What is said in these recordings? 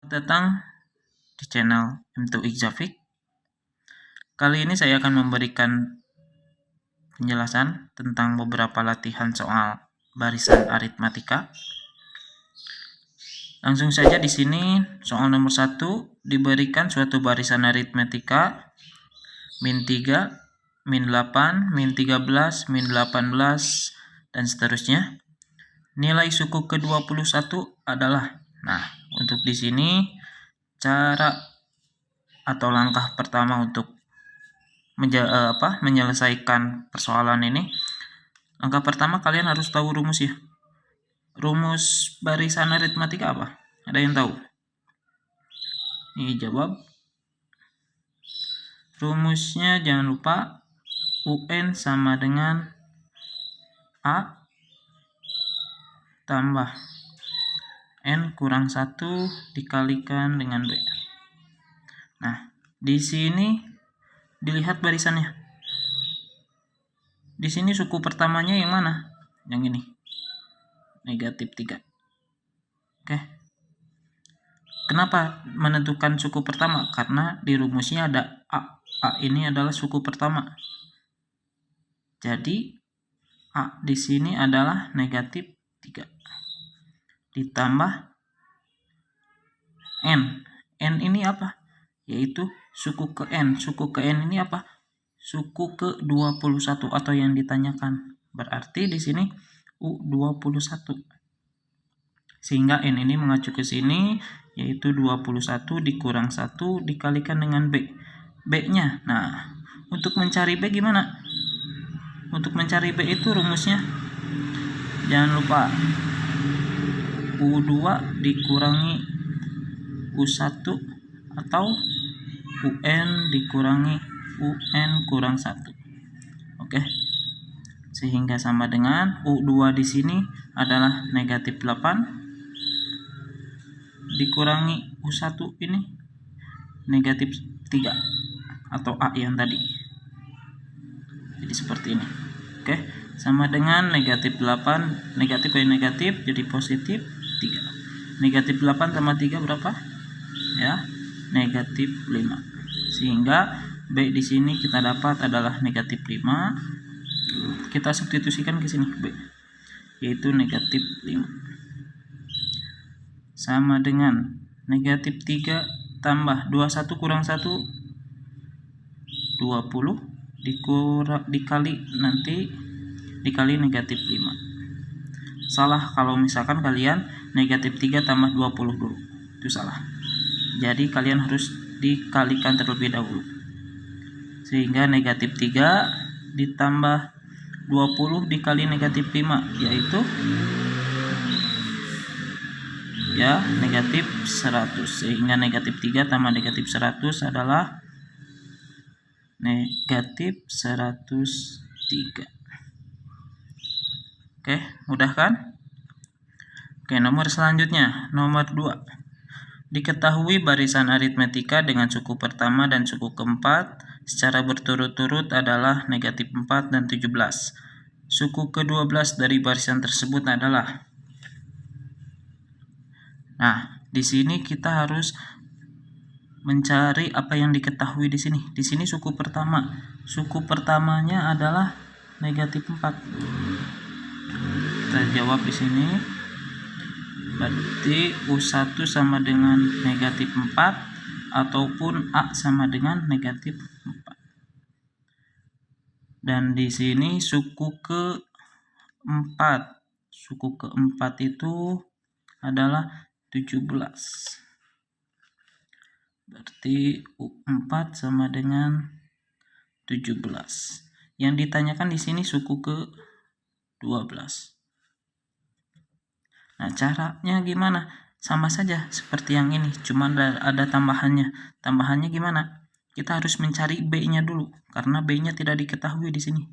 Datang di channel M2 Exafik. Kali ini saya akan memberikan penjelasan tentang beberapa latihan soal barisan aritmatika. Langsung saja di sini soal nomor 1 diberikan suatu barisan aritmatika min 3, min 8, min 13, min 18 dan seterusnya. Nilai suku ke-21 adalah, untuk di sini cara atau langkah pertama untuk menyelesaikan persoalan ini. Langkah pertama kalian harus tahu rumus ya. Rumus barisan aritmatika apa? Ada yang tahu? Ini jawab. Rumusnya jangan lupa UN sama dengan A tambah N kurang 1 dikalikan dengan B. Di sini dilihat barisannya. Di sini suku pertamanya yang mana? Yang ini. Negatif 3. Oke. Kenapa menentukan suku pertama? Karena di rumusnya ada A. A ini adalah suku pertama. Jadi A di sini adalah negatif 3. Ditambah N. N ini apa? Yaitu suku ke N. Suku ke N ini apa? Suku ke-21 atau yang ditanyakan. Berarti di sini U21. Sehingga N ini mengacu ke sini, yaitu 21 dikurang 1 dikalikan dengan B. B-nya. Untuk mencari B gimana? Untuk mencari B itu rumusnya jangan lupa U2 dikurangi U1 atau UN dikurangi UN kurang 1. Oke. Sehingga sama dengan U2 di sini adalah negatif 8 dikurangi U1 ini negatif 3 atau A yang tadi. Jadi seperti ini. Oke, sama dengan negatif 8, negatif kali negatif jadi positif 3. Negatif 8 tambah 3 berapa? Ya, negatif 5. Sehingga B di sini kita dapat adalah negatif 5. Kita substitusikan ke sini B, yaitu negatif 5. Sama dengan negatif 3 tambah 21 kurang 1 20 dikali negatif 5. Salah kalau misalkan kalian negatif 3 tambah 20 dulu. Itu salah. Jadi kalian harus dikalikan terlebih dahulu. Sehingga negatif 3 ditambah 20 dikali negatif 5 yaitu negatif 100. Sehingga negatif 3 tambah negatif 100 adalah negatif 103. Oke, mudah kan? Oke, nomor selanjutnya, nomor 2. Diketahui barisan aritmatika dengan suku pertama dan suku keempat secara berturut-turut adalah negatif 4 dan 17. Suku ke-12 dari barisan tersebut adalah. Di sini kita harus mencari apa yang diketahui di sini. Di sini suku pertama. Suku pertamanya adalah negatif 4. Kita jawab di sini. Berarti U1 sama dengan negatif 4 ataupun A sama dengan negatif 4. Dan di sini suku keempat. Suku keempat itu adalah 17. Berarti U4 sama dengan 17. Yang ditanyakan di sini suku ke-12. Caranya gimana? Sama saja seperti yang ini, cuma ada tambahannya. Tambahannya gimana? Kita harus mencari B-nya dulu karena B-nya tidak diketahui di sini.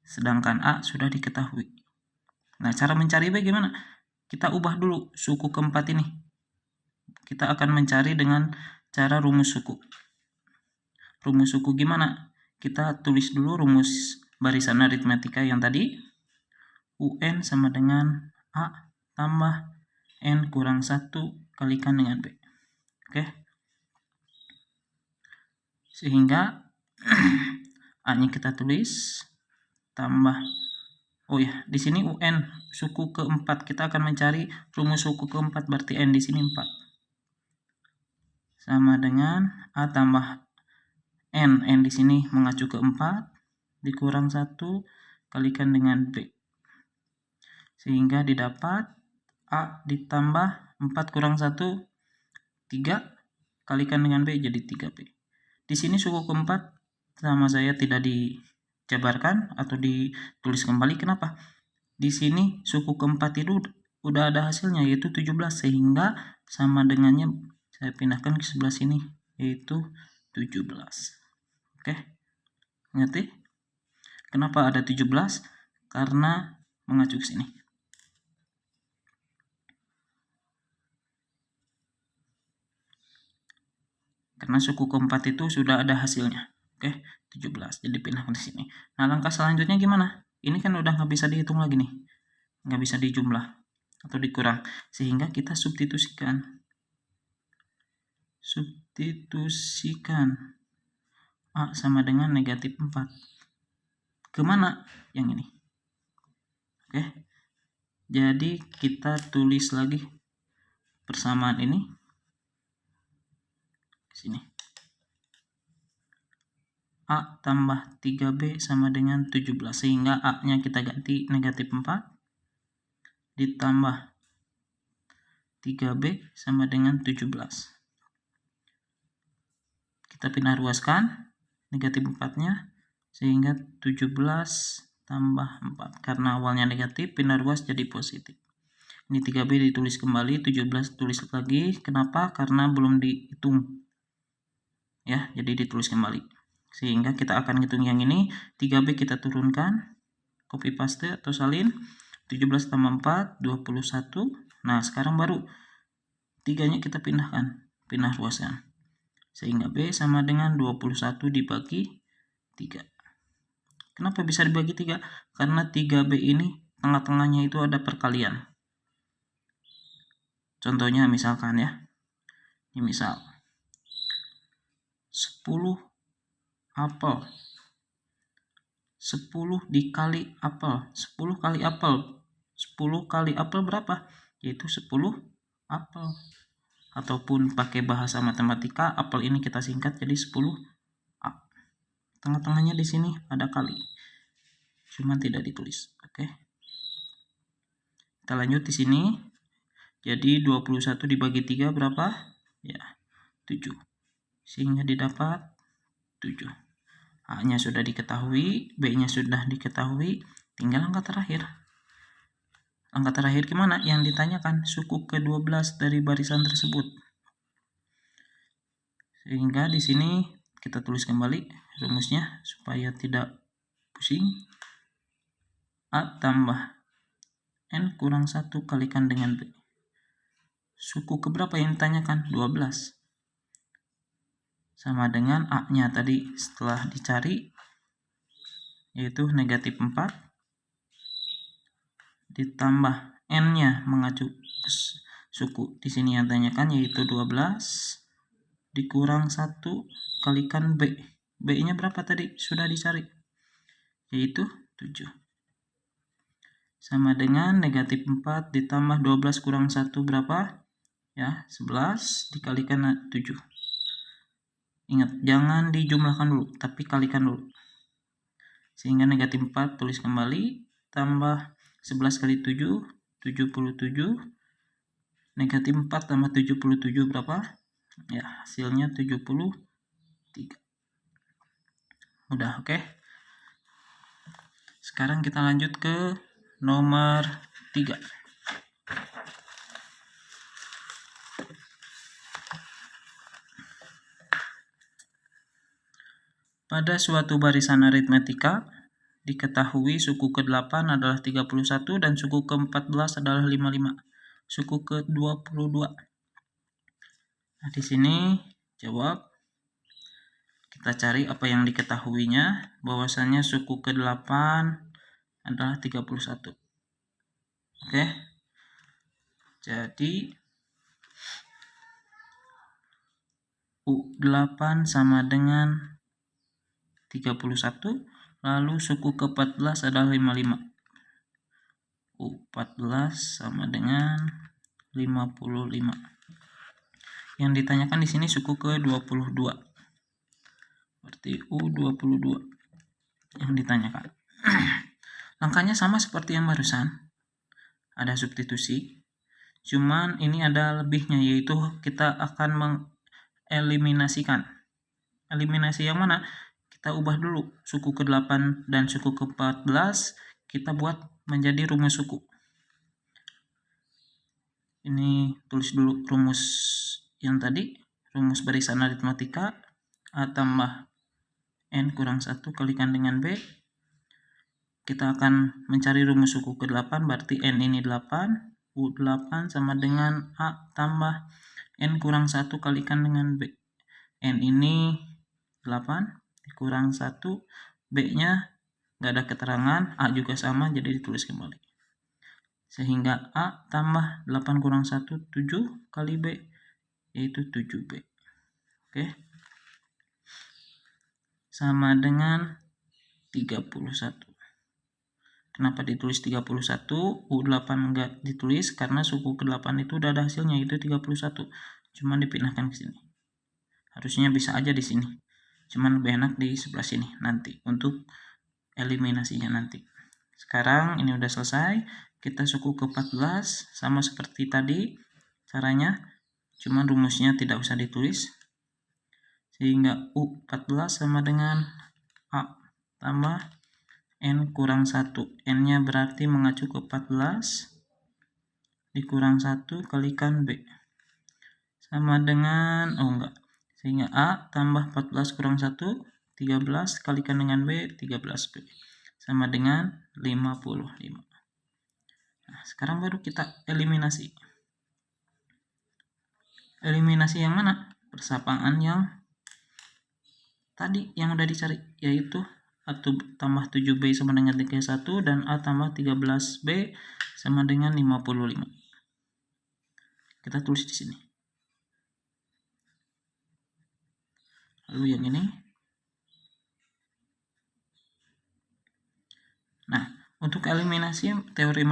Sedangkan A sudah diketahui. Cara mencari B gimana? Kita ubah dulu suku keempat ini. Kita akan mencari dengan cara rumus suku. Rumus suku gimana? Kita tulis dulu rumus barisan aritmatika yang tadi. UN sama dengan A tambah N kurang 1 kalikan dengan B. Oke. Sehingga A-nya kita tulis tambah, oh ya, di sini UN suku keempat, kita akan mencari rumus suku keempat, berarti N di sini 4. Sama dengan A tambah N di sini mengacu ke 4, dikurang 1, kalikan dengan B. Sehingga didapat A ditambah 4 kurang 1, 3, kalikan dengan B jadi 3B. Di sini suku keempat sama saya tidak dijabarkan atau ditulis kembali. Kenapa? Di sini suku keempat itu udah ada hasilnya, yaitu 17, sehingga sama dengannya saya pindahkan ke sebelah sini, yaitu 17. Oke, ngerti? Kenapa ada 17? Karena mengacu ke sini. Karena suku keempat itu sudah ada hasilnya. Oke, 17. Jadi pindahkan ke sini. Nah, langkah selanjutnya gimana? Ini kan udah nggak bisa dihitung lagi nih. Nggak bisa dijumlah atau dikurang. Sehingga kita substitusikan. Substitusikan. A sama dengan negatif 4. Kemana? Yang ini. Oke. Jadi kita tulis lagi persamaan ini. Sini. A tambah 3B sama dengan 17. Sehingga A-nya kita ganti negatif 4. Ditambah 3B sama dengan 17. Kita pindah ruaskan negatif 4-nya. Sehingga 17 tambah 4. Karena awalnya negatif, pindah ruas jadi positif. Ini 3B ditulis kembali, 17 tulis lagi. Kenapa? Karena belum dihitung. Ya, jadi ditulis kembali. Sehingga kita akan hitung yang ini. 3B kita turunkan, copy paste atau salin. 17 tambah 4, 21. Nah, sekarang baru 3-nya kita pindahkan, pindah ruaskan. Sehingga B sama dengan 21 dibagi 3. Kenapa bisa dibagi 3? Karena 3B ini tengah-tengahnya itu ada perkalian. Contohnya misalkan ya. Ini misal 10 apel. 10 dikali apel. 10 kali apel. 10 kali apel berapa? Yaitu 10 apel. Ataupun pakai bahasa matematika, apel ini kita singkat jadi 10 A. Tengah-tengahnya di sini ada kali. Cuma tidak ditulis. Oke. Kita lanjut di sini. Jadi 21 dibagi 3 berapa? Ya, 7. Sehingga didapat 7. A-nya sudah diketahui, B-nya sudah diketahui, tinggal angka terakhir. Angka terakhir gimana? Yang ditanyakan suku ke-12 dari barisan tersebut. Sehingga di sini kita tulis kembali rumusnya supaya tidak pusing. A tambah N kurang 1 kalikan dengan B. Suku keberapa yang ditanyakan? 12. Sama dengan A-nya tadi setelah dicari, yaitu negatif 4. Ditambah N-nya mengacu suku. Di sini yang ditanyakan yaitu 12. Dikurang 1 kalikan B. B-nya berapa tadi? Sudah dicari. Yaitu 7. Sama dengan negatif 4 ditambah 12 kurang 1 berapa? Ya, 11 dikalikan 7. Ingat, jangan dijumlahkan dulu, tapi kalikan dulu. Sehingga negatif 4 tulis kembali, tambah 11 kali 7, 77. Negatif 4 tambah 77 berapa? Ya, hasilnya 73. Udah, oke? Sekarang kita lanjut ke nomor 3. Pada suatu barisan aritmetika, diketahui suku ke-8 adalah 31 dan suku ke-14 adalah 55. Suku ke-22. Nah, di sini jawab. Kita cari apa yang diketahuinya, bahwasannya suku ke-8 adalah 31. Oke. Jadi U8 sama dengan 31, lalu suku ke-14 adalah 55. U14 sama dengan 55. Yang ditanyakan di sini suku ke-22. Berarti U22 yang ditanyakan. Langkahnya sama seperti yang barusan. Ada substitusi. Cuman ini ada lebihnya, yaitu kita akan mengeliminasikan. Eliminasi yang mana? Kita ubah dulu suku ke-8 dan suku ke-14, kita buat menjadi rumus suku. Ini tulis dulu rumus yang tadi, rumus barisan aritmatika. A tambah N kurang 1 kalikan dengan B. Kita akan mencari rumus suku ke-8, berarti N ini 8, U8 sama dengan A tambah N kurang 1 kalikan dengan B. N ini 8 dikurang 1, B-nya nggak ada keterangan, A juga sama, jadi ditulis kembali. Sehingga A tambah 8 kurang 1, 7 kali B, yaitu 7B. Oke. Sama dengan 31. Kenapa ditulis 31? U8 enggak ditulis karena suku ke-8 itu udah ada hasilnya, itu 31. Cuman dipindahkan ke sini. Harusnya bisa aja di sini. Cuman lebih enak di sebelah sini nanti untuk eliminasinya nanti. Sekarang ini udah selesai. Kita suku ke-14 sama seperti tadi caranya. Cuman rumusnya tidak usah ditulis. Sehingga U14 sama dengan A tambah N kurang 1. N-nya berarti mengacu ke 14 dikurang 1 kalikan B. Sama dengan, sehingga A tambah 14 kurang 1, 13 kalikan dengan B, 13B. Sama dengan 55. Nah, sekarang baru kita eliminasi. Eliminasi yang mana? Persapaan yang tadi yang udah dicari, yaitu A tambah 7B sama dengan 31 dan A tambah 13B sama dengan 55. Kita tulis di sini. Lalu yang ini. Nah, untuk eliminasi, teori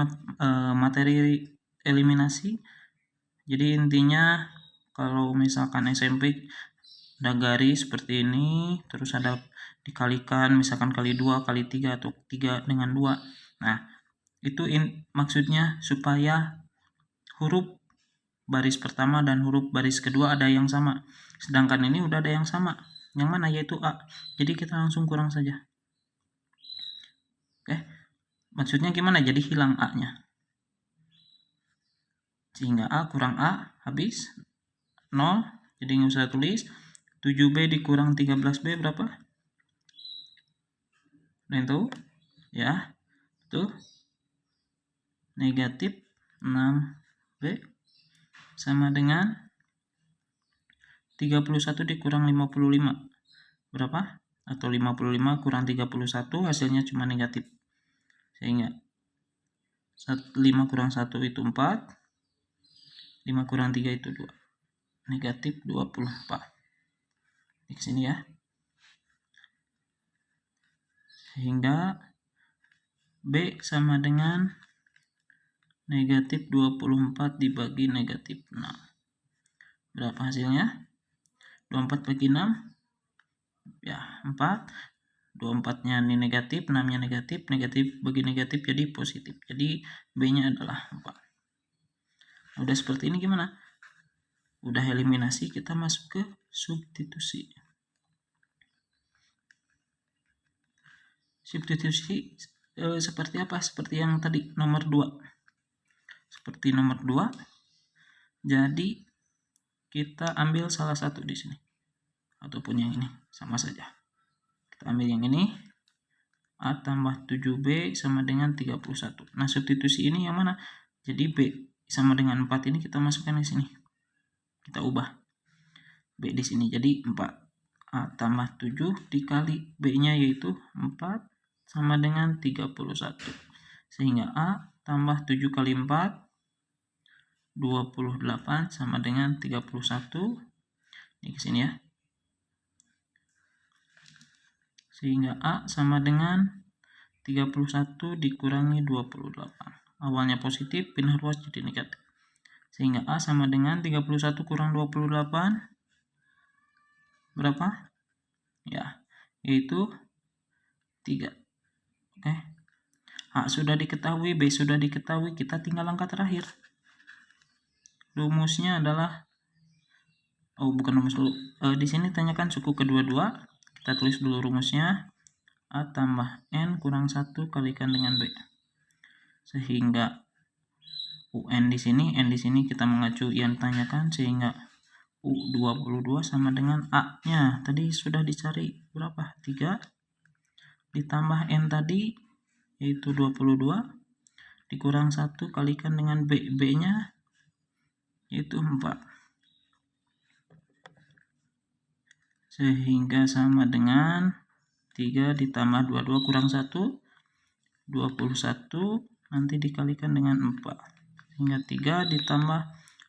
materi eliminasi, jadi intinya kalau misalkan SMP ada garis seperti ini, terus ada dikalikan misalkan kali 2, kali 3, atau 3 dengan 2. Nah, itu maksudnya supaya huruf baris pertama dan huruf baris kedua ada yang sama. Sedangkan ini udah ada yang sama. Yang mana? Yaitu A. Jadi kita langsung kurang saja. Oke. Maksudnya gimana? Jadi hilang A-nya. Sehingga A kurang A habis 0. Jadi nggak usah tulis. 7B dikurang 13B berapa? Ada yang tahu? Ya, tuh. Negatif 6B sama dengan 31 dikurang 55. Berapa? Atau 55 kurang 31, hasilnya cuma negatif. Sehingga 5 kurang 1 itu 4. 5 kurang 3 itu 2. Negatif 24. Di sini ya. Sehingga B sama dengan negatif 24 dibagi negatif 6. Berapa hasilnya? 24 bagi 6. Ya, 4. 24-nya ini negatif, 6-nya negatif. Negatif bagi negatif jadi positif. Jadi B-nya adalah 4. Udah seperti ini gimana? Udah eliminasi, kita masuk ke substitusi. Substitusi seperti apa? Seperti yang tadi nomor 2. Seperti nomor 2. Jadi kita ambil salah satu di sini. Ataupun yang ini, sama saja. Kita ambil yang ini. A tambah 7B sama dengan 31. Nah, substitusi ini yang mana? Jadi B sama dengan 4 ini kita masukkan di sini. Kita ubah. B di sini jadi 4. A tambah 7 dikali B-nya yaitu 4 sama dengan 31. Sehingga A tambah 7 kali 4, 28 sama dengan 31. Ini ke sini ya. Sehingga A sama dengan 31 dikurangi 28. Awalnya positif, pindah ruas jadi negatif. Sehingga A sama dengan 31 kurang 28. Berapa? Ya, yaitu 3. Oke. A sudah diketahui, B sudah diketahui, kita tinggal langkah terakhir. Rumusnya adalah bukan rumus dulu. Di sini tanyakan suku kedua-dua. Kita tulis dulu rumusnya. A tambah N kurang 1 kalikan dengan B. Sehingga UN di sini, N di sini kita mengacu yang tanyakan, sehingga U22 sama dengan A-nya. Tadi sudah dicari berapa? 3 ditambah N tadi yaitu 22 dikurang 1 kalikan dengan B. B-nya yaitu 4. Sehingga sama dengan 3 ditambah 22 kurang 1 21 nanti dikalikan dengan 4. Sehingga 3 ditambah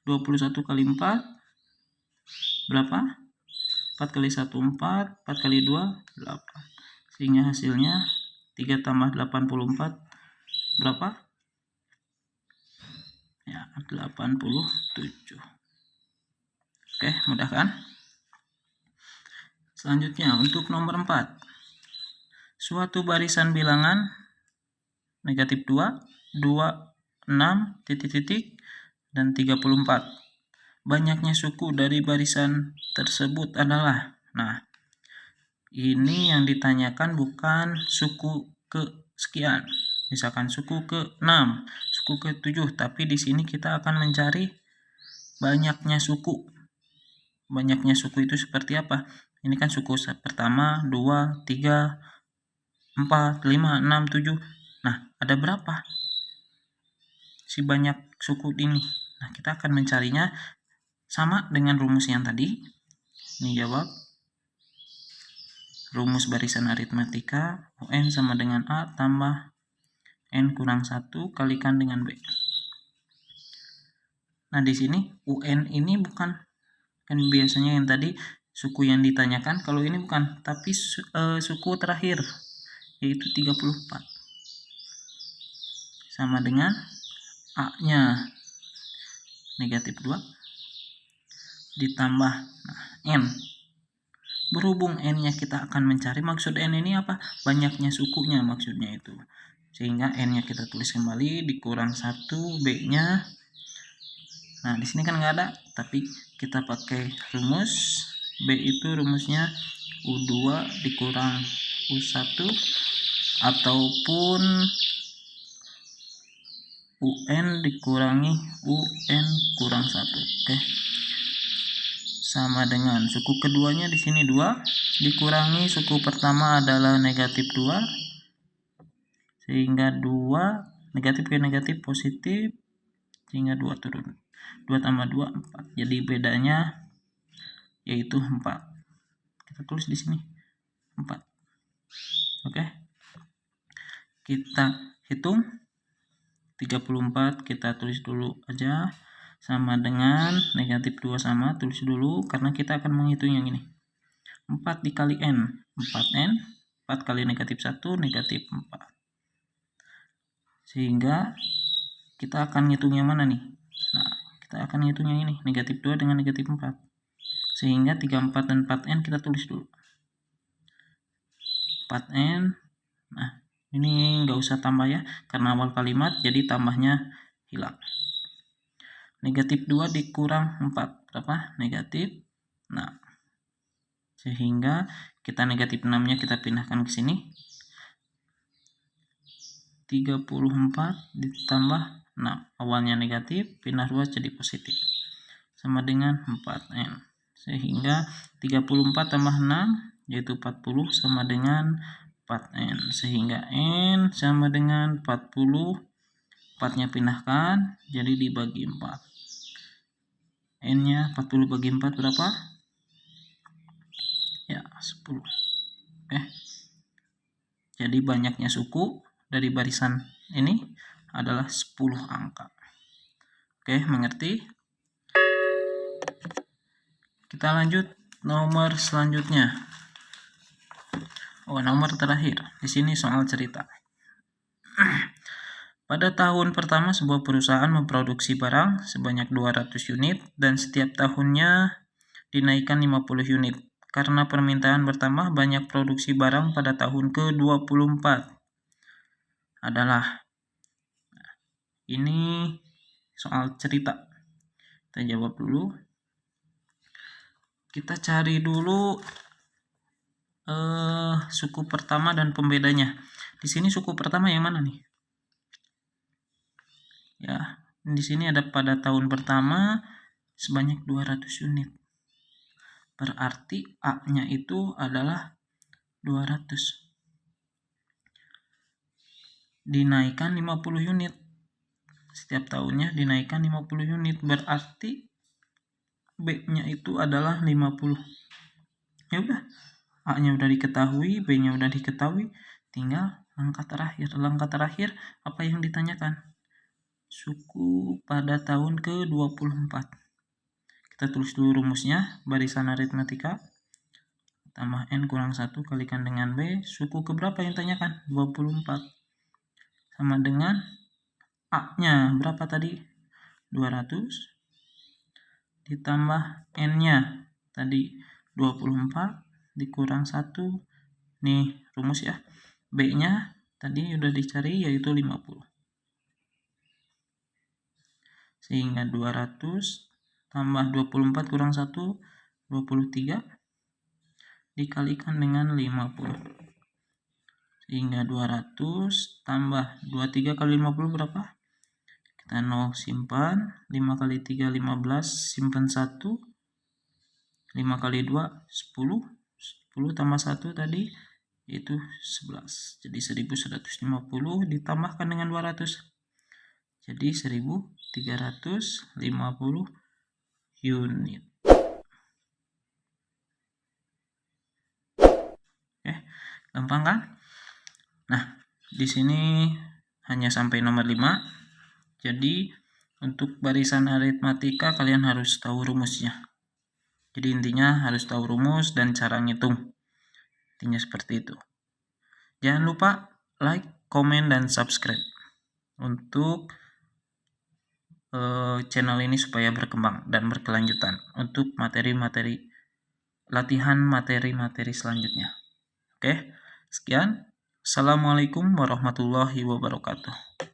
21 kali 4 berapa? 4 kali 1 4, 4 kali 2 8. Sehingga hasilnya 3 tambah 84 berapa? Ya, 87. Oke, mudah kan? Selanjutnya untuk nomor 4. Suatu barisan bilangan negatif 2, 2, 6, titik-titik, dan 34. Banyaknya suku dari barisan tersebut adalah, nah, ini yang ditanyakan bukan suku ke sekian. Misalkan suku ke 6, suku ke 7, tapi di sini kita akan mencari banyaknya suku. Banyaknya suku itu seperti apa? Ini kan suku pertama, 2, 3, 4, 5, 6, 7. Nah, ada berapa si banyak suku ini? Nah, kita akan mencarinya sama dengan rumus yang tadi. Ini jawab. Rumus barisan aritmatika, UN sama dengan A tambah N kurang 1 kalikan dengan B. Nah, di sini UN ini bukan, kan biasanya yang tadi suku yang ditanyakan, kalau ini bukan, tapi suku terakhir yaitu 34 sama dengan A-nya negatif 2 ditambah N. Berhubung N-nya kita akan mencari, maksud N ini apa? Banyaknya sukunya maksudnya itu. Sehingga N-nya kita tulis kembali dikurang 1, B-nya. Nah, di sini kan nggak ada, tapi kita pakai rumus. B itu rumusnya U2 dikurang U1 ataupun UN dikurangi UN kurang 1. Oke. Sama dengan suku keduanya di sini 2 dikurangi suku pertama adalah negatif 2. Sehingga 2 negatif ke negatif positif, sehingga 2 turun. 2 tambah 2 4. Jadi bedanya yaitu 4. Kita tulis di sini 4. Oke. Kita hitung 34 kita tulis dulu aja, sama dengan negatif 2 sama, tulis dulu karena kita akan menghitung yang ini. 4 dikali N, 4N, 4 kali negatif 1, negatif 4. Sehingga kita akan ngitung yang mana nih? Nah, kita akan ngitung yang ini, negatif 2 dengan negatif 4. Sehingga 34 dan 4N kita tulis dulu. 4N, nah ini nggak usah tambah ya, karena awal kalimat, jadi tambahnya hilang. Negatif 2 dikurang 4, berapa? Negatif 6. Sehingga kita negatif 6-nya kita pindahkan ke sini. 34 ditambah 6. Awalnya negatif, pindah ruas jadi positif. Sama dengan 4N. Sehingga 34 tambah 6, yaitu 40, sama dengan 4N. Sehingga N sama dengan 40. 4-nya pindahkan, jadi dibagi 4. N-nya 40 bagi 4 berapa? Ya, 10. Oke. Jadi banyaknya suku dari barisan ini adalah 10 angka. Oke, mengerti? Kita lanjut nomor selanjutnya. Nomor terakhir. Di sini soal cerita. Pada tahun pertama sebuah perusahaan memproduksi barang sebanyak 200 unit dan setiap tahunnya dinaikkan 50 unit. Karena permintaan bertambah, banyak produksi barang pada tahun ke-24 adalah. Ini soal cerita. Kita jawab dulu. Kita cari dulu suku pertama dan pembedanya. Di sini suku pertama yang mana nih? Ya, di sini ada pada tahun pertama sebanyak 200 unit. Berarti A-nya itu adalah 200. Dinaikkan 50 unit. Setiap tahunnya dinaikkan 50 unit. Berarti B-nya itu adalah 50. Ya udah. A-nya udah diketahui, B-nya udah diketahui. Tinggal langkah terakhir. Langkah terakhir apa yang ditanyakan? Suku pada tahun ke-24. Kita tulis dulu rumusnya. Barisan aritmatika tambah N kurang 1 kalikan dengan B. Suku keberapa yang ditanyakan? 24. Sama dengan A-nya berapa tadi? 200 ditambah N-nya tadi 24 dikurang 1. Nih rumus ya. B-nya tadi udah dicari yaitu 50. Sehingga 200 tambah 24 kurang 1, 23 dikalikan dengan 50. Sehingga 200 tambah 23 kali 50 berapa? Kita 0 simpan, 5 kali 3 15, simpan 1, 5 kali 2 10, 10 tambah 1 tadi itu 11. Jadi 1150 ditambahkan dengan 200. Jadi 1350 unit. Gampang kan? Nah, di sini hanya sampai nomor 5. Jadi, untuk barisan aritmatika kalian harus tahu rumusnya. Jadi intinya harus tahu rumus dan cara ngitung. Intinya seperti itu. Jangan lupa like, komen, dan subscribe untuk channel ini supaya berkembang dan berkelanjutan untuk materi-materi latihan materi-materi selanjutnya. Oke, sekian. Assalamualaikum warahmatullahi wabarakatuh.